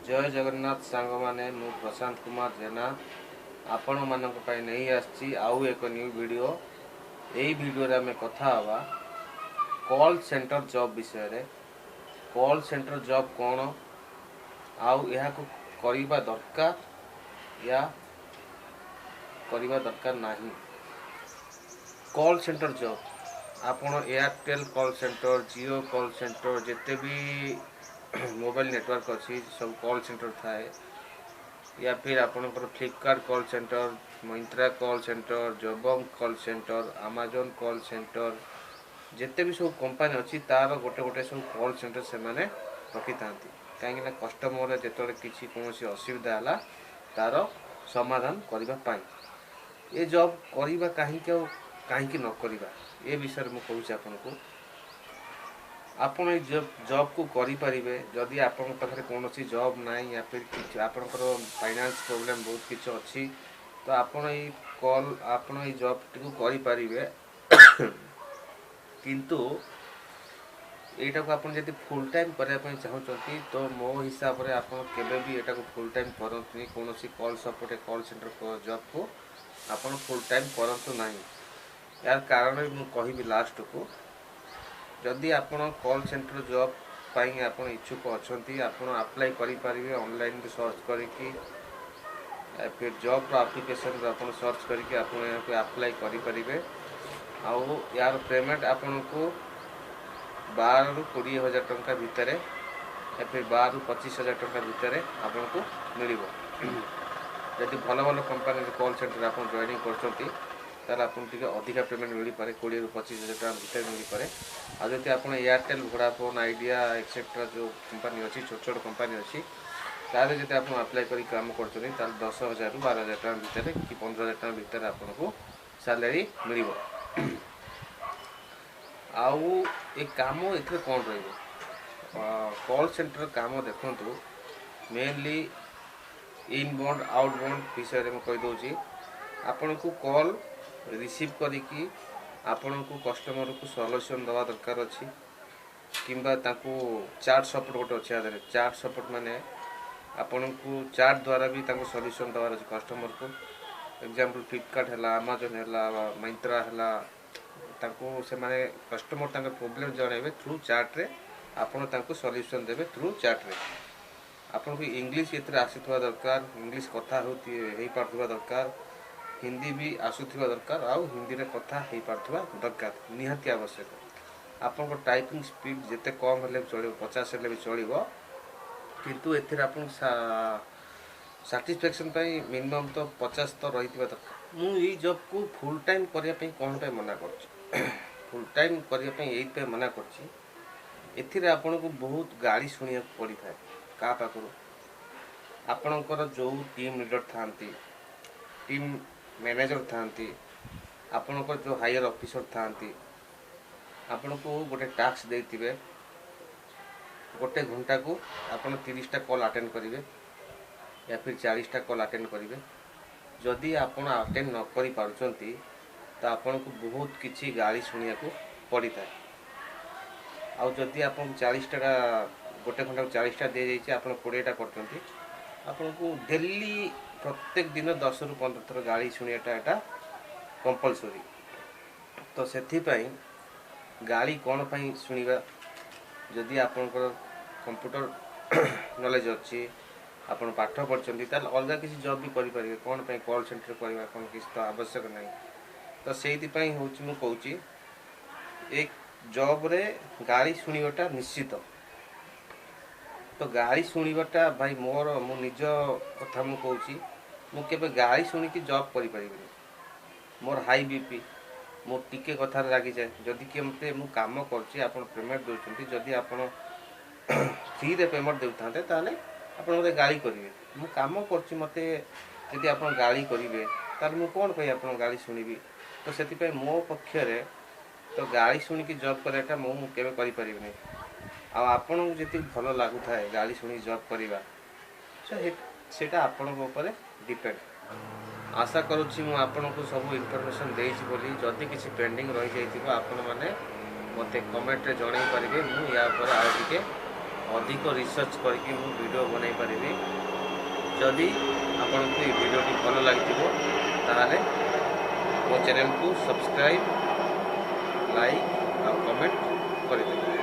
जय जगन्नाथ सांग माने मु प्रशांत कुमार जेना आपण मानक पई नहीं आछि आउ एक न्यू वीडियो। एई वीडियो रे हमें कथा हवा कॉल सेंटर जॉब विषय रे। कॉल सेंटर जॉब कौन आउ यहा को करिबा दरकार या करिबा दरकार नाही। कॉल सेंटर जॉब आपण एयरटेल कॉल सेंटर, जियो कॉल सेंटर, जिते भी मोबाइल नेटवर्क अच्छी सब कॉल सेंटर थाए, या फिर आपणकर Flipkart call centre, Myntra call centre, Jabong call centre, Amazon call centre, जिते भी सब कंपनी अच्छी तार गोटे गोटे सब कॉल सेंटर से माने रखी था कहीं कस्टमर जो किसी कौन असुविधा है तार समाधान करने ये जॉब करवा कहीं न करवा ये विषय में कहूँ आपको। आपण जॉब को करें जदि आपण पाखे कौन जॉब ना या फिर आपणकर फाइनेंस प्रोब्लेम बहुत किसी अच्छी तो आपण कॉल आपण जॉब टी करें किंतु यटा को आप फुल टाइम करने चाहते तो मो हिसाब से आप केवे फुल टाइम करते कौन call support call centre job को आप फुल टाइम करूँ ना। यार कारण भी मुझे कहबी लास्ट को जदि आप कॉल सेंटर जॉब पाई आप इच्छुक अच्छा आप अप्लाई करें ऑनलाइन सर्च करके फिर जॉब एप्लिकेशन आप सर्च करके आप अप्लाई करें। आउ यार पेमेंट आपन को 12 ରୁ 20,000 टंका भितर या फिर 12 ରୁ 25,000 टंका भितर आपन को मिल जदि भल भल कंपनी कॉल सेंटर आप जॉइनिंग कर अधिका पेमेंट मिल पारे 20 ରୁ 25,000 टंका भितर मिल पारे। आ जदि आप एयरटेल, वोडाफोन, आइडिया एक्सेट्रा जो कंपनी अच्छी छोट छोट कंपनी अच्छी तारे जब आप अप्लाई कर काम कर 10,000 ରୁ 12,000 टंका भितर कि 15,000 टंका भितर आपको सैलरी मिल। आउ ये काम ये कौन कॉल सेंटर काम देखु मेनली इनबाउंड आउटबाउंड विषय में कहीदे आपण को कॉल रिसीव करिकी आपण को कस्टमर को सॉल्यूशन दवा दरकार अच्छी किंबा ताकू चार्ट सपोर्ट गोटे अच्छे आधार चार्ट सपोर्ट माने आपण को चार्ट द्वारा भी ताकू सॉल्यूशन दवार अच्छे कस्टमर को एग्जांपल फ्लिपकार्ट है, अमेजन है, मिंत्रा है ताकू से माने कस्टमर तांकर प्रॉब्लम जणाइबे थ्रू चार्ट रे आपण तांको सॉल्यूशन देबे थ्रू चार्ट रे। आपण को इंग्लिश एतरे आसीथवा दरकार, इंग्लिश कथा होती हेई पारथवा दरकार, हिंदी भी आसुथवा दरकार आ हिंदी रे कथा हेई पारथवा दरकार निहाती आवश्यक। आपण को टाइपिंग स्पीड जते कम हेले चलिबो 50 हेले भी चलिबो किंतु एथिरे आपण सैटिस्फैक्शन पाई मिनिमम तो 50 तो रहितबा दरकार। मु ई जॉब को फुल टाइम करिया पई कोन पे मना करछि फुल टाइम करने ये मना कर आपन को बहुत गाड़ी शुणा पड़ी था क्या पाखु आपणकर जो टीम लीडर था, टीम मैनेजर था, आपणकर जो हायर ऑफिसर था आपण को गोटे टास्क देथिबे गोटे घंटा को आपन 30टा कॉल अटेंड करेंगे या फिर 40टा कॉल अटेंड करेंगे। जदि आपन अटेंड न करि पारुचंती तो आपन को बहुत किसी गाली शुणा को पड़ी था। आउ जदि आप 40टा गोटे घंटा 40टा दे जाइए आप 20टा करते आपन को डेली प्रत्येक दिन 10 ରୁ 15 थर गाली शुणाटा एटा कंपलसरी। तो से गाली कौन पाई शुणा जदि आपनकर कंप्यूटर नॉलेज अच्छी आपन पाठ पढ़ते अलग किसी जॉब भी करें कौन पाई कॉल सेंटर करवा कौन किसी तो आवश्यक नहीं। तो से कहूँ एक जॉब रे गाड़ी शुणवाटा निश्चित। तो गाड़ी शुणवाटा भाई मोर मो निज कथा मु कहूँ मुझे गाड़ी शुणिकी जॉब करें मोर हाई बीपी मो टिके कथार रागी जाए जदि किए मत मु काम कर पेमेंट दौरान जदि आप फ्री रे पेमेंट देते ताले आप गाड़ी करेंगे मु काम कर मत जदि आप गाड़ी करेंगे ताल मु कौन पे आप गाड़ी शुणबी। तो से मो पक्षरे तो गाड़ी शुणिकी जॉब कराटा मुझे करें आपन जी भल लगुता है गाड़ी शुणी जॉब करवा सेटा आपण डिपेंड। आशा करुच्ची आपन को सब इनफॉरमेशन देछि बोली जदि किसी पेंडिंग रही जाइथिबो आपण माने मते कमेंट रे जणाई परिबे मु या पर आ टिके अधिक रिसर्च करके मु वीडियो बनाई पारिबी। जदि आपको ये वीडियोटी भल लगी ताहले मो चैनल को सब्सक्राइब लाइक और कमेंट कर देबे।